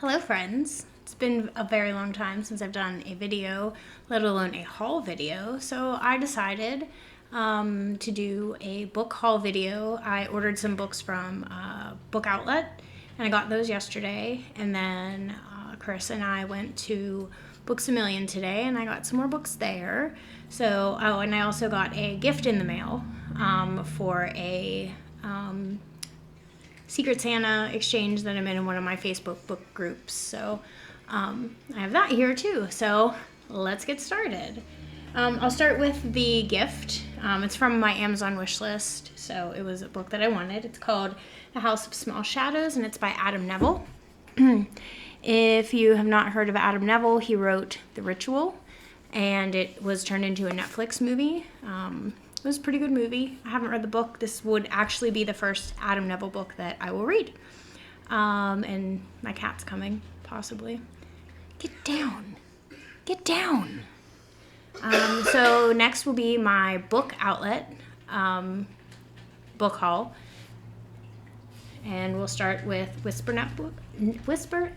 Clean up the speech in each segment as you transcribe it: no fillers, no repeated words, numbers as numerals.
Hello friends! It's been a very long time since I've done a video, let alone a haul video, so I decided to do a book haul video. I ordered some books from Book Outlet, and I got those yesterday, and then Chris and I went to Books A Million today, and I got some more books there. So, and I also got a gift in the mail for a Secret Santa exchange that I'm in one of my Facebook book groups. So I have that here too. So let's get started. I'll start with the gift. It's from my Amazon wish list. So it was a book that I wanted. It's called The House of Small Shadows, and it's by Adam Nevill. If you have not heard of Adam Nevill, he wrote The Ritual, and it was turned into a Netflix movie. It was a pretty good movie. I haven't read the book. This would actually be the first Adam Nevill book that I will read. And my cat's coming, possibly. Get down. Get down. So next will be my Book Outlet book haul. And we'll start with Whisper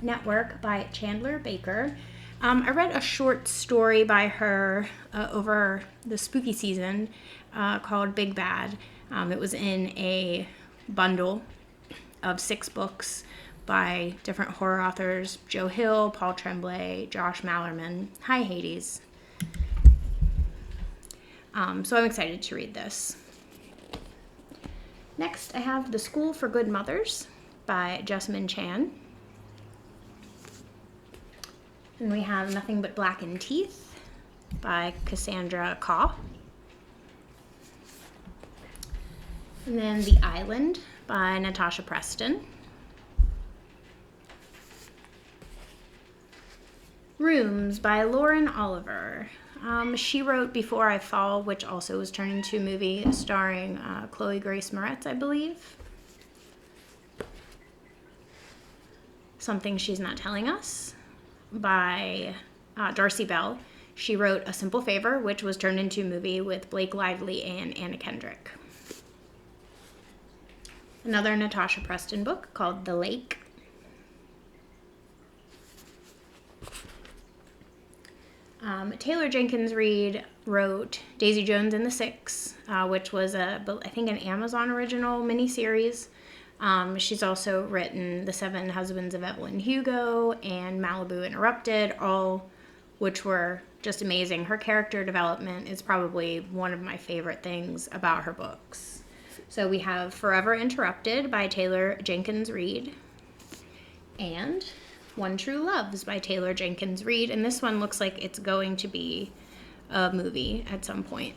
Network by Chandler Baker. I read a short story by her over the spooky season called Big Bad. It was in a bundle of 6 books by different horror authors: Joe Hill, Paul Tremblay, Josh Malerman. Hi, Hades. So I'm excited to read this. Next, I have The School for Good Mothers by Jessamine Chan. And we have Nothing But Blackened Teeth by Cassandra Khaw. And then The Island by Natasha Preston. Rooms by Lauren Oliver. She wrote Before I Fall, which also was turned into a movie starring Chloe Grace Moretz, I believe. Something She's Not Telling Us by Darcy Bell. She wrote A Simple Favor, which was turned into a movie with Blake Lively and Anna Kendrick. Another Natasha Preston book called The Lake. Taylor Jenkins Reid wrote Daisy Jones and the Six, which was I think an Amazon original miniseries. She's also written The Seven Husbands of Evelyn Hugo and Malibu Interrupted, all which were just amazing. Her character development is probably one of my favorite things about her books. So we have Forever Interrupted by Taylor Jenkins Reid and One True Loves by Taylor Jenkins Reid. And this one looks like it's going to be a movie at some point.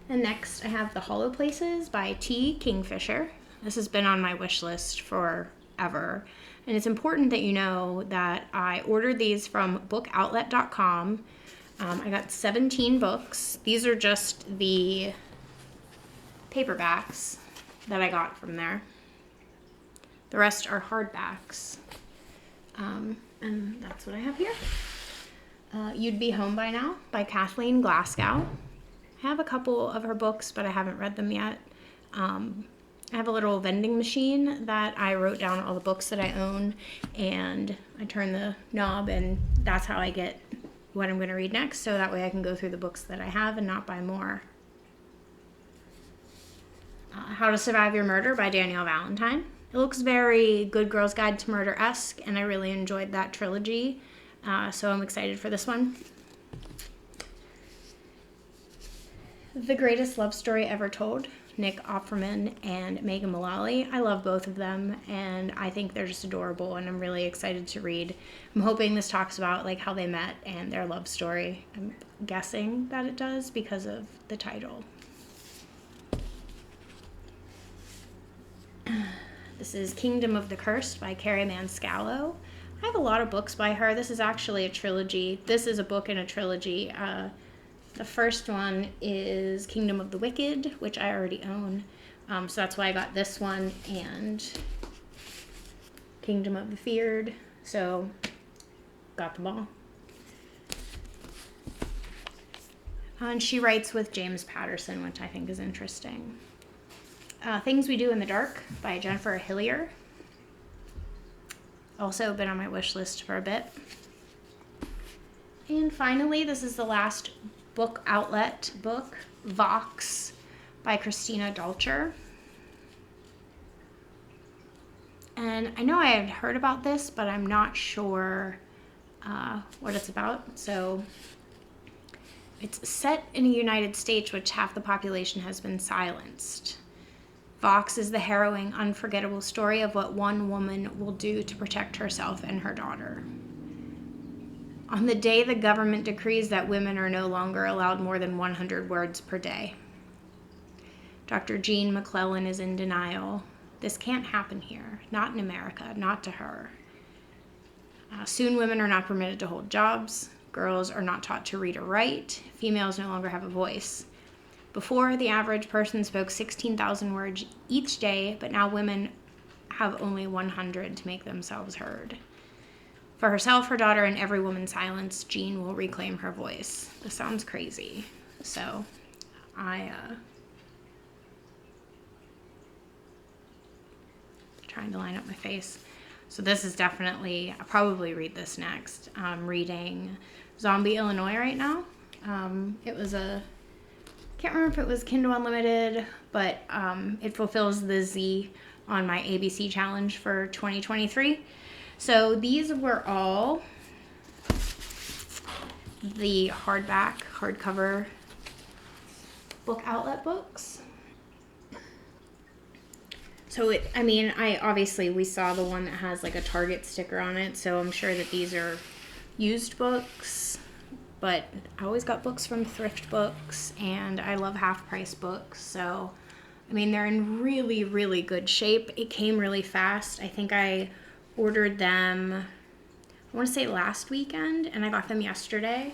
And next I have The Hollow Places by T. Kingfisher. This has been on my wish list forever. And it's important that you know that I ordered these from bookoutlet.com. I got 17 books. These are just the paperbacks that I got from there. The rest are hardbacks. And that's what I have here. You'd Be Home by Now by Kathleen Glasgow. I have a couple of her books, but I haven't read them yet. I have a little vending machine that I wrote down all the books that I own, and I turn the knob, and that's how I get what I'm going to read next, so that way I can go through the books that I have and not buy more. How to Survive Your Murder by Danielle Valentine. It looks very Good Girl's Guide to Murder-esque, and I really enjoyed that trilogy, so I'm excited for this one. The Greatest Love Story Ever Told, Nick Offerman and Megan Mullally. I love both of them, and I think they're just adorable, and I'm really excited to read. I'm hoping this talks about like how they met and their love story. I'm guessing that it does because of the title. This is Kingdom of the Cursed by Carrie Manscalo. I have a lot of books by her. This is actually a trilogy. This is a book in a trilogy. The first one is Kingdom of the Wicked, which I already own. So that's why I got this one, and Kingdom of the Feared. So got them all. And she writes with James Patterson, which I think is interesting. Things We Do in the Dark by Jennifer Hillier. Also been on my wish list for a bit. And finally, this is the last book outlet book, Vox by Christina Dalcher. And I know I had heard about this, but I'm not sure what it's about. So it's set in the United States, which half the population has been silenced. Vox is the harrowing, unforgettable story of what one woman will do to protect herself and her daughter. On the day the government decrees that women are no longer allowed more than 100 words per day, Dr. Jean McClellan is in denial. This can't happen here, not in America, not to her. Soon women are not permitted to hold jobs. Girls are not taught to read or write. Females no longer have a voice. Before, the average person spoke 16,000 words each day, but now women have only 100 to make themselves heard. For herself, her daughter, and every woman silenced, Jean will reclaim her voice. This sounds crazy. So, trying to line up my face. So this is definitely, I'll probably read this next. I'm reading Zombie Illinois right now. It was can't remember if it was Kindle Unlimited, but it fulfills the Z on my ABC challenge for 2023. So these were all the hardcover book outlet books. So we saw the one that has like a Target sticker on it, so I'm sure that these are used books, but I always got books from Thrift Books, and I love half-price books, so, they're in really, really good shape. It came really fast. I think I ordered them, I want to say last weekend, and I got them yesterday.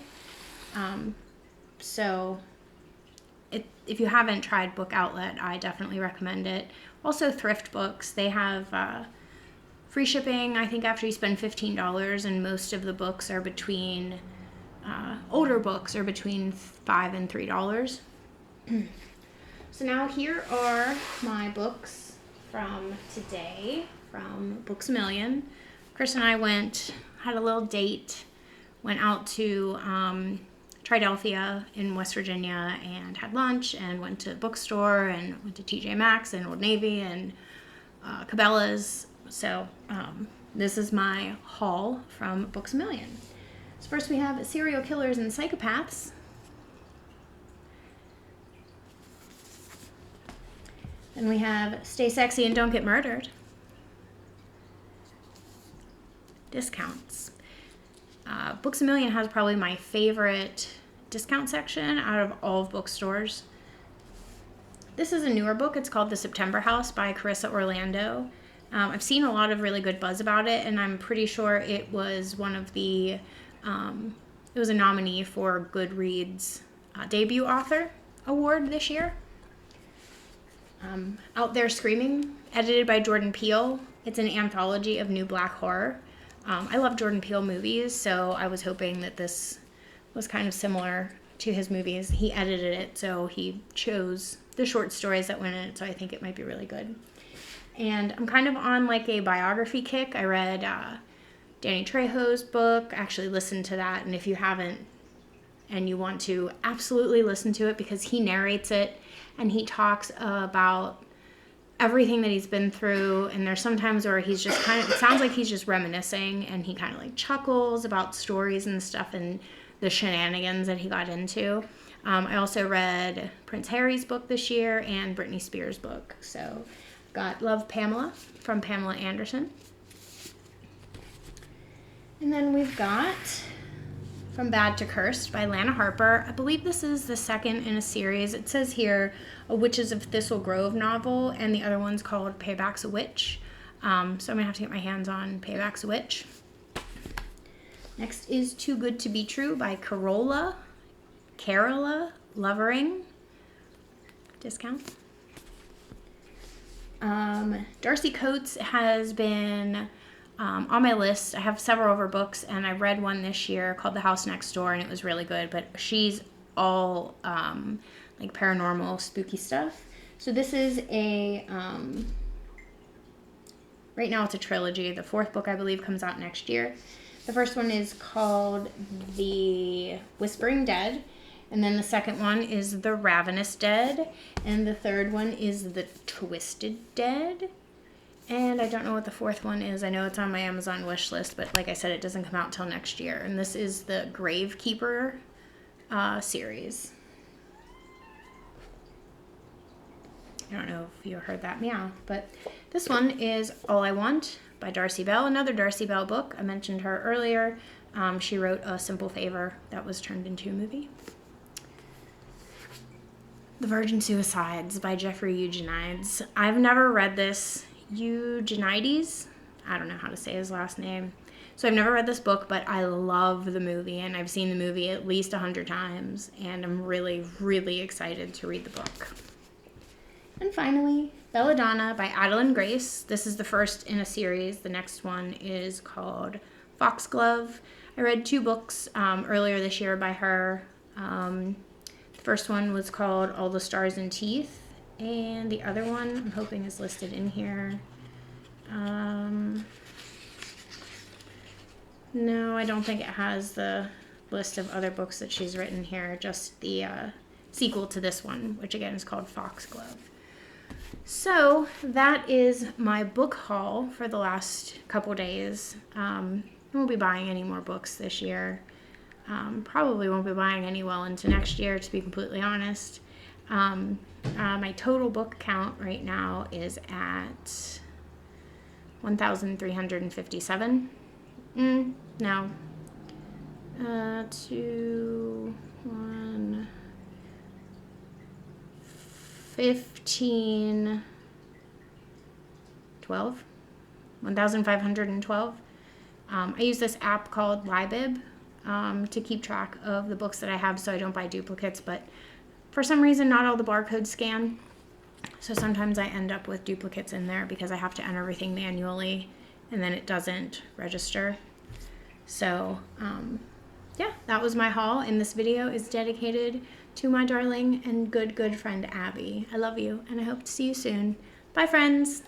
If you haven't tried Book Outlet, I definitely recommend it. Also, Thrift Books, they have free shipping, I think, after you spend $15, and most of the books are between, older books are between $5 and $3. So now here are my books from today, from Books A Million. Chris and I had a little date, went out to Triadelphia in West Virginia and had lunch, and went to the bookstore, and went to TJ Maxx and Old Navy and Cabela's. So this is my haul from Books A Million. So first we have Serial Killers and Psychopaths. Then we have Stay Sexy and Don't Get Murdered. Discounts. Books A Million has probably my favorite discount section out of all of bookstores. This is a newer book. It's called The September House by Carissa Orlando. I've seen a lot of really good buzz about it, and I'm pretty sure it was one of the, it was a nominee for Goodreads Debut Author Award this year. Out There Screaming, edited by Jordan Peele. It's an anthology of new black horror. I love Jordan Peele movies, so I was hoping that this was kind of similar to his movies. He edited it, so he chose the short stories that went in it, so I think it might be really good. And I'm kind of on like a biography kick. I read Danny Trejo's book, actually listened to that, and if you haven't and you want to, absolutely listen to it, because he narrates it and he talks about everything that he's been through, and there's sometimes where he's just kind of, it sounds like he's just reminiscing, and he kind of like chuckles about stories and stuff and the shenanigans that he got into. I also read Prince Harry's book this year and Britney Spears' book. So got Love, Pamela from Pamela Anderson. And then we've got From Bad to Cursed by Lana Harper. I believe this is the second in a series. It says here a Witches of Thistle Grove novel, and the other one's called Payback's a Witch. So I'm going to have to get my hands on Payback's a Witch. Next is Too Good to Be True by Carola Lovering. Discount. Darcy Coates has been on my list. I have several of her books, and I read one this year called The House Next Door, and it was really good, but she's all like paranormal, spooky stuff. So this is a right now it's a trilogy. The fourth book, I believe, comes out next year. The first one is called The Whispering Dead, and then the second one is The Ravenous Dead, and the third one is The Twisted Dead. And I don't know what the fourth one is. I know it's on my Amazon wish list, but like I said, it doesn't come out till next year. And this is the Gravekeeper series. I don't know if you heard that meow, but this one is All I Want by Darcy Bell, another Darcy Bell book. I mentioned her earlier. She wrote A Simple Favor that was turned into a movie. The Virgin Suicides by Jeffrey Eugenides. I've never read this. Eugenides? I don't know how to say his last name. So I've never read this book, but I love the movie, and I've seen the movie at least 100 times, and I'm really, really excited to read the book. And finally, Belladonna by Adeline Grace. This is the first in a series. The next one is called Foxglove. I read 2 books earlier this year by her. The first one was called All the Stars and Teeth. And the other one, I'm hoping is listed in here. No, I don't think it has the list of other books that she's written here, just the sequel to this one, which again is called Foxglove. So that is my book haul for the last couple days. I won't be buying any more books this year. Probably won't be buying any well into next year, to be completely honest. My total book count right now is at 1,357. No. 2, 1, 15, 12. 1,512. I use this app called Libib to keep track of the books that I have so I don't buy duplicates, but for some reason, not all the barcodes scan, so sometimes I end up with duplicates in there because I have to enter everything manually, and then it doesn't register. So, yeah, that was my haul, and this video is dedicated to my darling and good friend, Abby. I love you, and I hope to see you soon. Bye, friends!